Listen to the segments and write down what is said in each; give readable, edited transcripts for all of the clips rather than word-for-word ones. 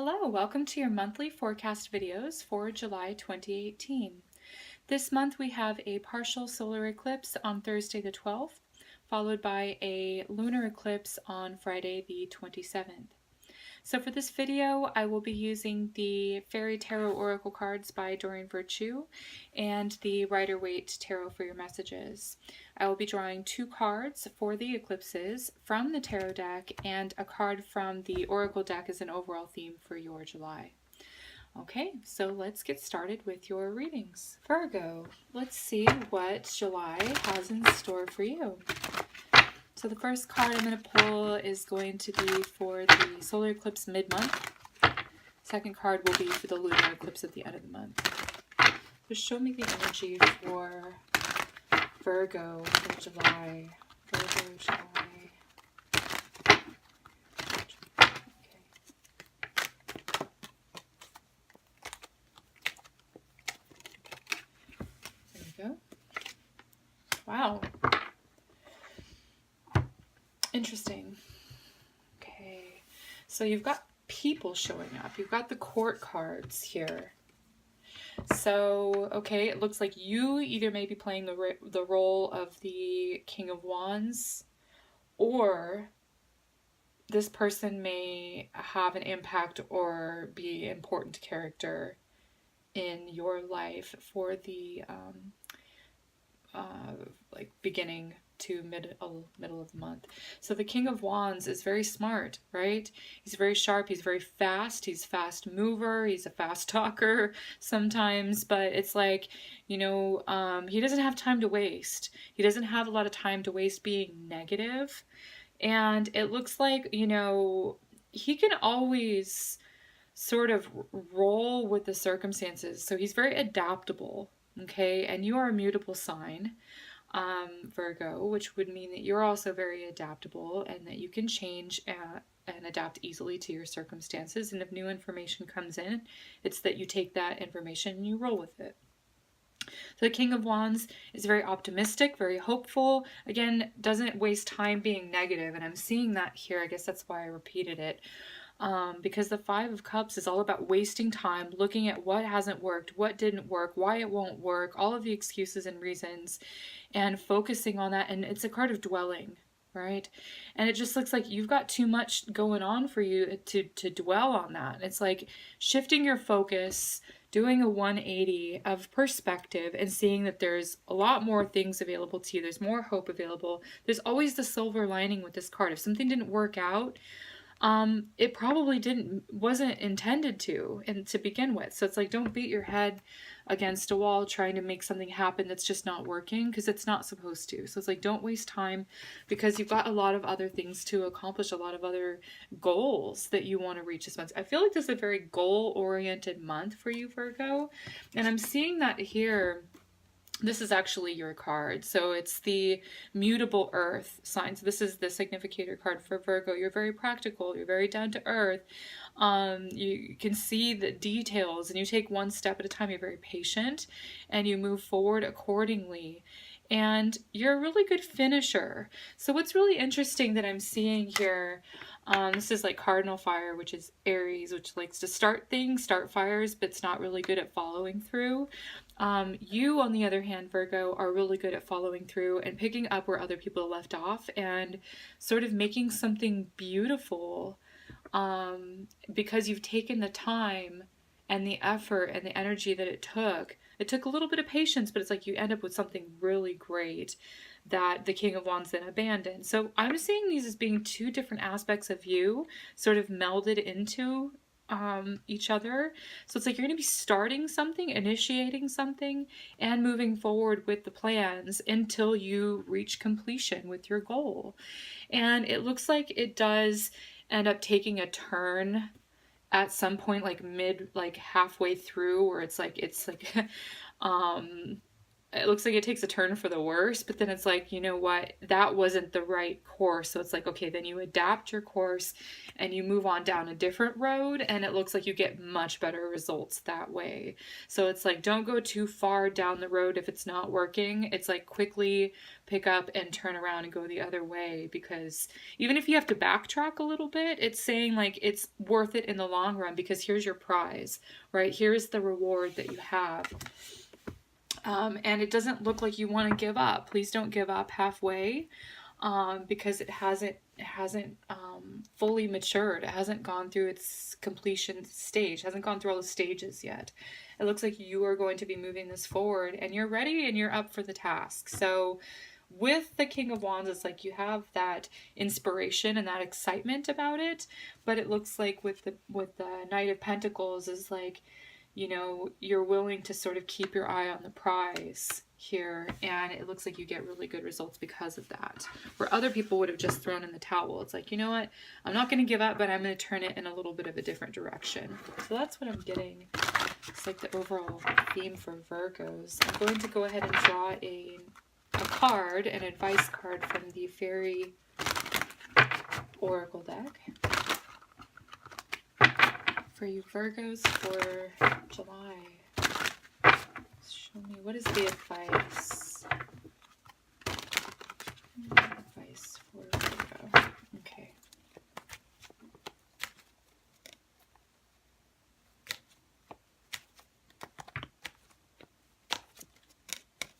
Hello, welcome to your monthly forecast videos for July 2018. This month we have a partial solar eclipse on Thursday the 12th, followed by a lunar eclipse on Friday the 27th. So for this video, I will be using the Fairy Tarot Oracle cards by Doreen Virtue and the Rider-Waite Tarot for your messages. I will be drawing 2 cards for the eclipses from the tarot deck and a card from the Oracle deck as an overall theme for your July. Okay, so let's get started with your readings. Virgo, let's see what July has in store for you. So the first card I'm going to pull is going to be for the solar eclipse mid-month. Second card will be for the lunar eclipse at the end of the month. Just show me the energy for Virgo in July. Virgo, July. Okay. There we go. Wow. Interesting. Okay, so you've got people showing up. You've got the court cards here. So, okay, it looks like you either may be playing the role of the King of Wands, or this person may have an impact or be an important character in your life for the like beginning to middle of the month. So the King of Wands is very smart, right? He's very sharp, he's very fast, he's a fast mover, he's a fast talker sometimes, but it's like, you know, he doesn't have time to waste. He doesn't have a lot of time to waste being negative. And it looks like, you know, he can always sort of roll with the circumstances. So he's very adaptable, okay? And you are a mutable sign. Virgo, which would mean that you're also very adaptable and that you can change and adapt easily to your circumstances. And if new information comes in, it's that you take that information and you roll with it. So the King of Wands is very optimistic, very hopeful. Again, doesn't waste time being negative, and I'm seeing that here. I guess that's why I repeated it. Because the Five of Cups is all about wasting time, looking at what hasn't worked, what didn't work, why it won't work, all of the excuses and reasons, and focusing on that. And it's a card of dwelling, right? And it just looks like you've got too much going on for you to dwell on that. It's like shifting your focus, doing a 180 of perspective and seeing that there's a lot more things available to you. There's more hope available. There's always the silver lining with this card. If something didn't work out, it probably wasn't intended to, and to begin with. So it's like, don't beat your head against a wall trying to make something happen that's just not working, because it's not supposed to. So it's like, don't waste time, because you've got a lot of other things to accomplish, a lot of other goals that you want to reach this month. I feel like this is a very goal-oriented month for you, Virgo, and I'm seeing that here. This is actually your card. So it's the mutable earth sign. So this is the significator card for Virgo. You're very practical. You're very down to earth. You can see the details and you take one step at a time. You're very patient and you move forward accordingly. And you're a really good finisher. So what's really interesting that I'm seeing here, this is like cardinal fire, which is Aries, which likes to start things, start fires, but it's not really good at following through. You, on the other hand, Virgo, are really good at following through and picking up where other people left off and sort of making something beautiful, because you've taken the time and the effort and the energy that it took. It took a little bit of patience, but it's like you end up with something really great that the King of Wands then abandoned. So I'm seeing these as being 2 different aspects of you sort of melded into each other. So it's like you're going to be starting something, initiating something, and moving forward with the plans until you reach completion with your goal. And it looks like it does end up taking a turn at some point, like halfway through, where it's like it looks like it takes a turn for the worse, but then it's like, you know what, that wasn't the right course. So it's like, okay, then you adapt your course and you move on down a different road, and it looks like you get much better results that way. So it's like, don't go too far down the road if it's not working. It's like, quickly pick up and turn around and go the other way, because even if you have to backtrack a little bit, it's saying like it's worth it in the long run, because here's your prize, right? Here's the reward that you have. And it doesn't look like you want to give up. Please don't give up halfway, because it hasn't fully matured. It hasn't gone through its completion stage. It hasn't gone through all the stages yet. It looks like you are going to be moving this forward, and you're ready and you're up for the task. So with the King of Wands, it's like you have that inspiration and that excitement about it, but it looks like with the Knight of Pentacles is like, you know, you're willing to sort of keep your eye on the prize here, and it looks like you get really good results because of that. Where other people would have just thrown in the towel. It's like, you know what, I'm not going to give up, but I'm going to turn it in a little bit of a different direction. So that's what I'm getting. It's like the overall theme for Virgos. I'm going to go ahead and draw a card, an advice card from the Fairy Oracle deck for you Virgos for July. Show me, what is the advice? Advice for Virgo. Okay.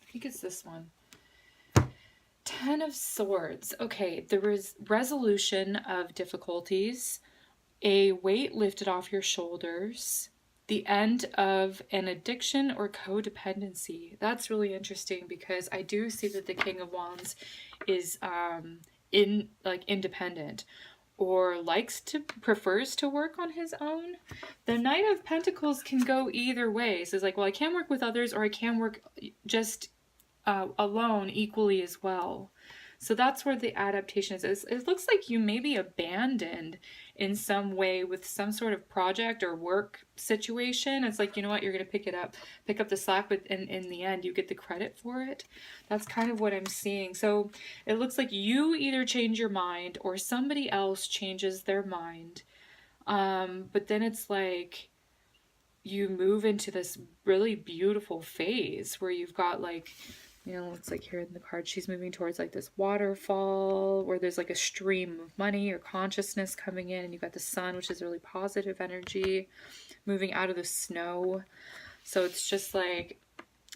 I think it's this one. 10 of Swords. Okay, the resolution of difficulties, a weight lifted off your shoulders, the end of an addiction or codependency. That's really interesting, because I do see that the King of Wands is independent, or prefers to work on his own. The Knight of Pentacles can go either way. So it's like, well, I can work with others, or I can work just alone equally as well. So that's where the adaptation is. It looks like you may be abandoned in some way with some sort of project or work situation. It's like, you know what, you're going to pick up the slack, but in the end, you get the credit for it. That's kind of what I'm seeing. So it looks like you either change your mind or somebody else changes their mind. But then it's like you move into this really beautiful phase where you've got like, you know, looks like here in the card, she's moving towards like this waterfall where there's like a stream of money or consciousness coming in, and you've got the sun, which is really positive energy, moving out of the snow. So it's just like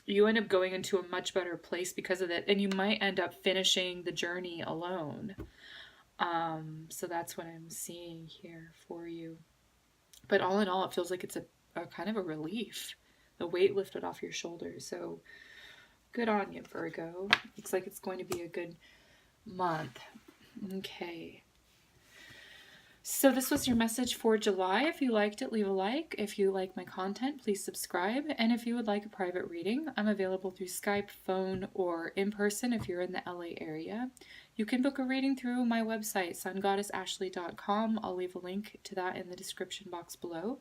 you end up going into a much better place because of it, and you might end up finishing the journey alone. So that's what I'm seeing here for you. But all in all, it feels like it's a kind of a relief, the weight lifted off your shoulders. So good on you, Virgo. Looks like it's going to be a good month. Okay. So this was your message for July. If you liked it, leave a like. If you like my content, please subscribe. And if you would like a private reading, I'm available through Skype, phone, or in person if you're in the LA area. You can book a reading through my website, SunGoddessAshley.com. I'll leave a link to that in the description box below.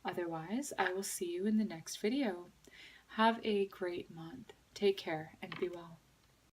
Otherwise, I will see you in the next video. Have a great month. Take care and be well.